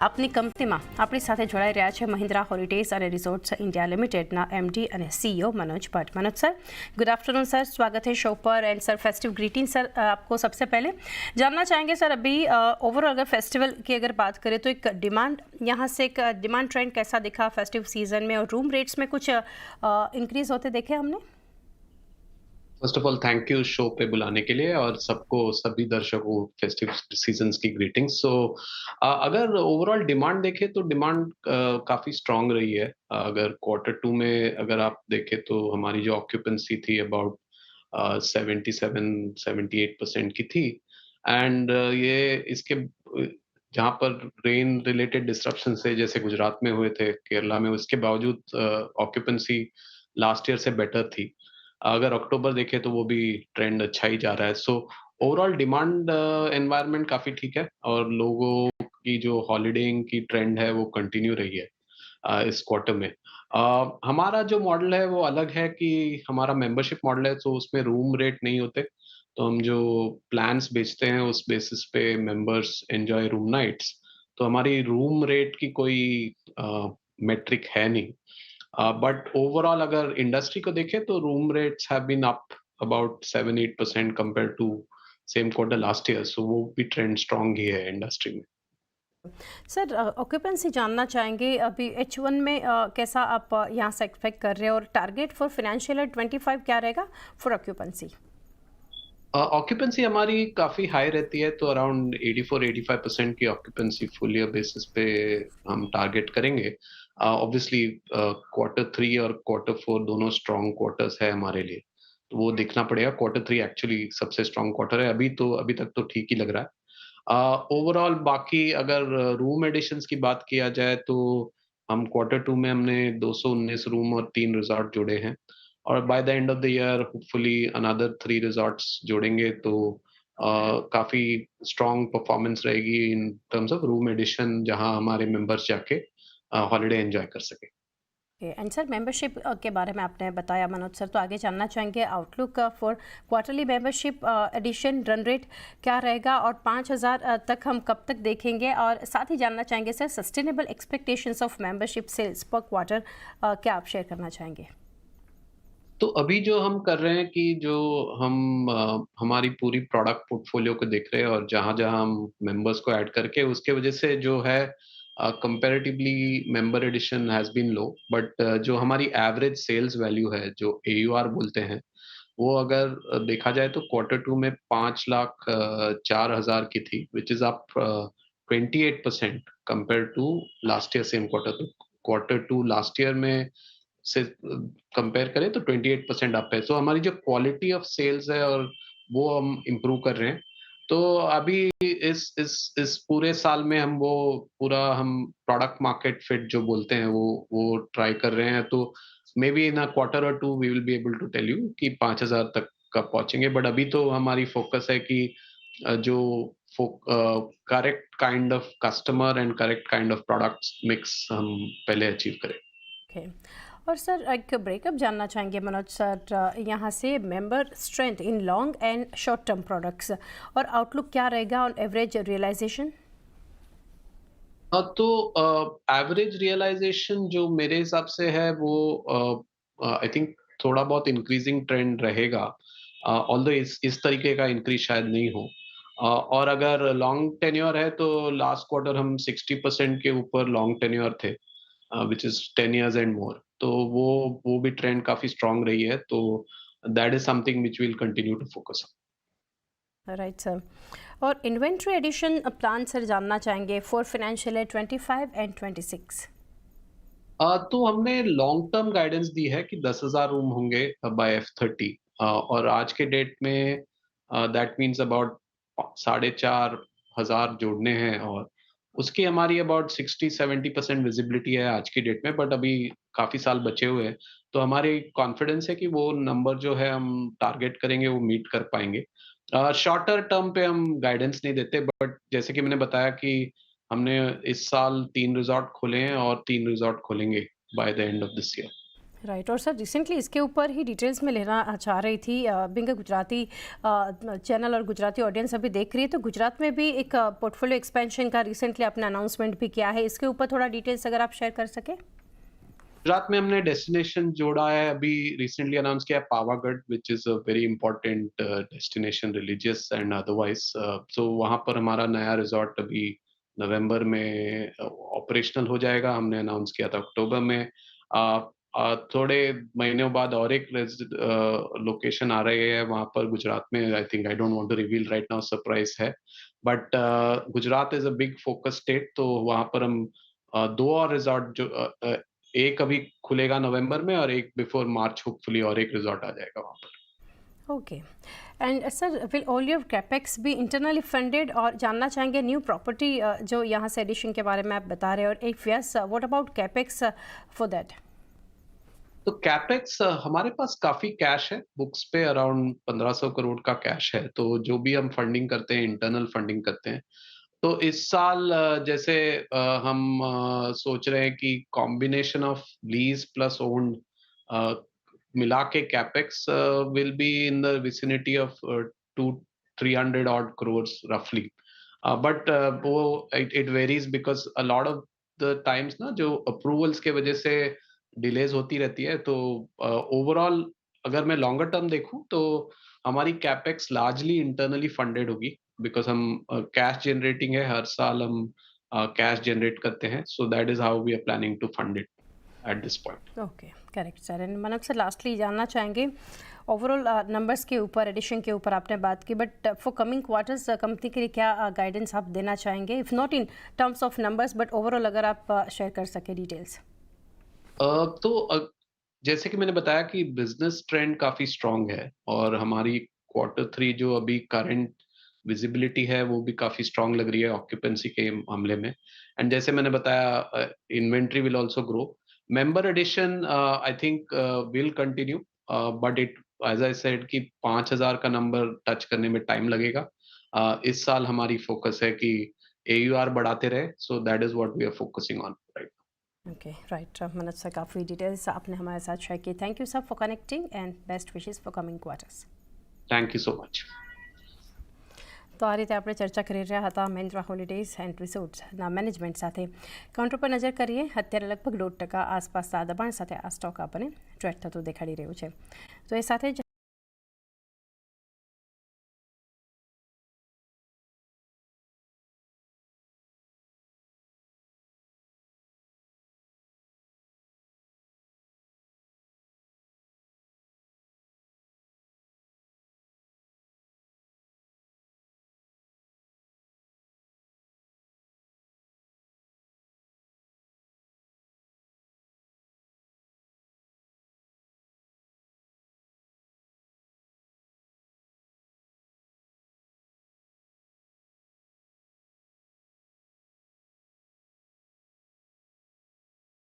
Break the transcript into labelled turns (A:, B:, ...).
A: આપની કંપનીમાં આપણી સાથે જોડાઈ રહ્યા છે મહિન્દ્રા હોલિડેઝ અને રિઝોર્ટ્સ इंडिया लिमिटेडના एमडी અને CEO Manoj Bhatt. Manoj sir, good afternoon sir, स्वागत है शो पर। And sir, festive greeting sir. आपको सबसे पहले जानना चाहेंगे सर, अभी ओवरऑल अगर फेस्टिवल की अगर बात करें तो एक डिमांड, यहाँ से एक डिमांड ट्रेंड कैसा दिखा फेस्टिव सीजन में, और रूम रेट्स में कुछ इंक्रीज होते देखे हमने?
B: First of all thank you show पे बुलाने के लिए और सबको, सभी दर्शकों को फेस्टिव सीजन्स की ग्रीटिंग्स। सो अगर ओवरऑल डिमांड देखें तो डिमांड काफी स्ट्रांग रही है। अगर क्वार्टर 2 में अगर आप देखें तो हमारी जो ऑक्यूपेंसी थी अबाउट 77-78% की थी। एंड ये इसके जहाँ पर रेन रिलेटेड डिस्ट्रप्शन से जैसे गुजरात में हुए थे, केरला में, उसके बावजूद ऑक्यूपेंसी लास्ट ईयर से बेटर थी। अगर अक्टूबर देखें तो वो भी ट्रेंड अच्छा ही जा रहा है। सो ओवरऑल डिमांड एनवायरनमेंट काफी ठीक है और लोगों की जो हॉलीडेइंग की ट्रेंड है वो कंटिन्यू रही है इस क्वार्टर में। हमारा जो मॉडल है वो अलग है कि हमारा मेंबरशिप मॉडल है, तो उसमें रूम रेट नहीं होते। तो हम जो प्लान्स बेचते हैं उस बेसिस पे मेंबर्स एंजॉय रूम नाइट्स। तो हमारी रूम रेट की कोई मेट्रिक है नहीं। बट ओवरऑल अगर इंडस्ट्री को देखें तो room rates have been up about 7-8% compare to same quarter last year. So वो भी ट्रेंड स्ट्रांग ही है इंडस्ट्री में।
A: सर, ऑक्यूपेंसी जानना चाहेंगे अभी H1 में कैसा आप यहाँ से एक्सपेक्ट कर रहे हैं, और टारगेट फॉर फाइनेंशियल ईयर 25 क्या रहेगा फॉर ऑक्यूपेंसी?
B: ऑक्यूपेंसी हमारी काफी हाई रहती है, तो अराउंड 84-85% की ऑक्यूपेंसी फुल ईयर बेसिस पे हम टारगेट करेंगे। ऑब्वियसली क्वार्टर 3 और क्वार्टर 4 दोनों स्ट्रॉन्ग क्वार्टर्स है हमारे लिए, तो वो देखना पड़ेगा। क्वार्टर 3 एक्चुअली सबसे स्ट्रॉन्ग क्वार्टर है अभी तक तो ठीक ही लग रहा है। ओवरऑल बाकी अगर रूम एडिशंस की बात किया जाए तो हम क्वार्टर 2 में हमने 219 रूम और 3 रिजॉर्ट जोड़े हैं, और by the end of the year hopefully another 3 resorts जोड़ेंगे, तो काफी स्ट्रॉन्ग परफॉर्मेंस रहेगी in terms of room addition, जहां हमारे मेंबर्स जाके हॉलिडे एंजॉय कर सके।
A: एंड सर, मेंबरशिप के बारे में आपने बताया मनोज सर, तो आगे जानना चाहेंगे outlook for quarterly membership addition run rate क्या रहेगा, और 5,000 तक हम कब तक देखेंगे, और साथ ही जानना चाहेंगे sir sustainable expectations of membership sales पर क्वार्टर क्या आप शेयर करना चाहेंगे?
B: तो अभी जो हम कर रहे हैं कि जो हम हमारी पूरी प्रोडक्ट पोर्टफोलियो को देख रहे हैं और जहाँ-जहाँ हम मेंबर्स को ऐड करके, उसके वजह से जो है comparatively member addition has been low, but जो हमारी एवरेज सेल्स वैल्यू है, जो एयूआर बोलते हैं, वो अगर देखा जाए तो क्वार्टर 2 में 5,04,000 की थी, which is up 28% compared to last year same quarter. तो क्वार्टर 2 लास्ट ईयर में से कंपेयर करें तो 28% अप है। सो हमारी जो क्वालिटी ऑफ सेल्स है और वो हम इम्प्रूव कर रहे हैं। तो अभी इस पूरे साल में हम वो पूरा हम प्रोडक्ट मार्केट फिट जो बोलते हैं वो ट्राई कर रहे हैं। तो may be in a quarter और 2 we will be able to tell you कि 5,000 तक कब पहुँचेंगे। बट अभी तो हमारी फोकस है कि जो correct kind of customer and correct kind of products mix हम पहले अचीव करें।
A: ओके। और सर, एक ब्रेकअप जानना चाहेंगे मनोज सर, यहाँ से member strength in long and short term products, और आउटलुक क्या रहेगा ऑन एवरेज रियलाइजेशन?
B: तो एवरेज रियलाइजेशन जो मेरे हिसाब से है वो आई थिंक थोड़ा बहुत इंक्रीजिंग ट्रेंड रहेगा। ऑल्दो इस तरीके का इंक्रीज शायद नहीं हो। और अगर लॉन्ग टेन्योर है तो लास्ट क्वार्टर हम 60% के ऊपर लॉन्ग टेन्योर थे, which is 10 years and more. तो वो भी ट्रेंड काफी स्ट्रांग रही है। तो that is something which will continue to focus on.
A: Right sir. और इन्वेंट्री एडिशन प्लान सर जानना चाहेंगे फॉर फाइनेंशियल ईयर 25 एंड 26?
B: तो हमने लॉन्ग टर्म गाइडेंस दी है कि 10,000 रूम होंगे बाय F30। और आज के डेट में दैट मीन्स अबाउट 4,500 जोड़ने हैं, और उसकी हमारी अबाउट 60-70% विजिबिलिटी है आज की डेट में। बट अभी काफी साल बचे हुए हैं, तो हमारी कॉन्फिडेंस है कि वो नंबर जो है हम टारगेट करेंगे वो मीट कर पाएंगे। शॉर्टर टर्म पे हम गाइडेंस नहीं देते, बट जैसे कि मैंने बताया कि हमने इस साल 3 रिज़ॉर्ट खोले हैं और 3 रिज़ॉर्ट खोलेंगे bye the end of this year.
A: Right. और सर रिसेंटली इसके ऊपर ही डिटेल्स में लेना चाह रही थी, बिंग गुजराती चैनल और गुजराती ऑडियंस अभी देख रही है, तो गुजरात में भी एक पोर्टफोलियो एक्सपेंशन का रिसेंटली अपना अनाउंसमेंट भी किया है, इसके ऊपर थोड़ा डिटेल्स अगर आप शेयर कर सके।
B: गुजरात में हमने डेस्टिनेशन जोड़ा है, अभी रिसेंटली अनाउंस किया है Pavagadh, which is a very important destination religious and otherwise. So वहां पर हमारा नया रिजॉर्ट अभी नवंबर में ऑपरेशनल हो जाएगा। हमने अनाउंस किया था अक्टूबर में। थोड़े महीनों बाद और एक लोकेशन आ रही है वहां पर गुजरात में। I think I don't want to reveal right now, surprise है। But Gujarat is a big focus state, तो वहां पर हम दो और रिजॉर्ट जो एक अभी खुलेगा नवंबर में और एक बिफोर मार्च होपफुली और एक रिजॉर्ट आ जाएगा वहां पर।
A: Okay. And sir will all your capex भी इंटरनली फंडेड, और जानना चाहेंगे न्यू प्रॉपर्टी जो यहाँ से एडिशन के बारे में आप बता रहे हैं, और एक yes what about capex for that.
B: तो कैपेक्स हमारे पास काफी कैश है बुक्स पे, अराउंड 1500 करोड़ का कैश है। तो जो भी हम फंडिंग करते हैं इंटरनल फंडिंग करते हैं। तो इस साल जैसे हम सोच रहे हैं कि combination of lease plus owned मिला के capex will be in the vicinity of 200-300 odd crores roughly. But वो it varies because a lot of the times ना जो अप्रूवल्स के वजह से डिलेज होती रहती है। तो ओवरऑल अगर मैं लॉन्गर टर्म देखूं तो हमारी कैपेक्स लार्जली इंटरनली फंडेड होगी, बिकॉज हम कैश जनरेटिंग है, हर साल हम कैश जनरेट करते हैं। So that is how we are planning to fund it at this point.
A: Okay, correct sir. And Manoj sir lastly जानना चाहेंगे ओवरऑल नंबर्स के ऊपर, एडिशन के ऊपर आपने बात की, but for coming quarters company के लिए क्या गाइडेंस आप देना चाहेंगे, if not in terms of numbers but overall अगर आप शेयर कर सके डिटेल्स।
B: तो जैसे कि मैंने बताया कि बिजनेस ट्रेंड काफी स्ट्रांग है और हमारी Q3 जो अभी करंट विजिबिलिटी है वो भी काफी स्ट्रांग लग रही है ऑक्यूपेंसी के मामले में। एंड जैसे मैंने बताया inventory will also grow. Member addition I think will continue, but it as I said कि 5000 का नंबर टच करने में टाइम लगेगा। इस साल हमारी फोकस है कि AUR बढ़ाते रहे। So that is what we are focusing on right.
A: Okay, right. Manoj sir काफ़ी डिटेल्स आपने हमारे साथ शेयर की, thank you sir for connecting and best wishes for coming quarters.
B: Thank you so much.
A: તો આ રીતે આપણે ચર્ચા કરી રહ્યા હતા મહિન્દ્રા હોલિડેઝ એન્ડ રિસોર્ટ્સના મેનેજમેન્ટ સાથે। કાઉન્ટર પર નજર કરીએ, અત્યારે લગભગ 1.5% આસપાસના દબાણ સાથે આ સ્ટોક આપણને ટ્રેડ થતું દેખાડી રહ્યું છે। તો એ સાથે જ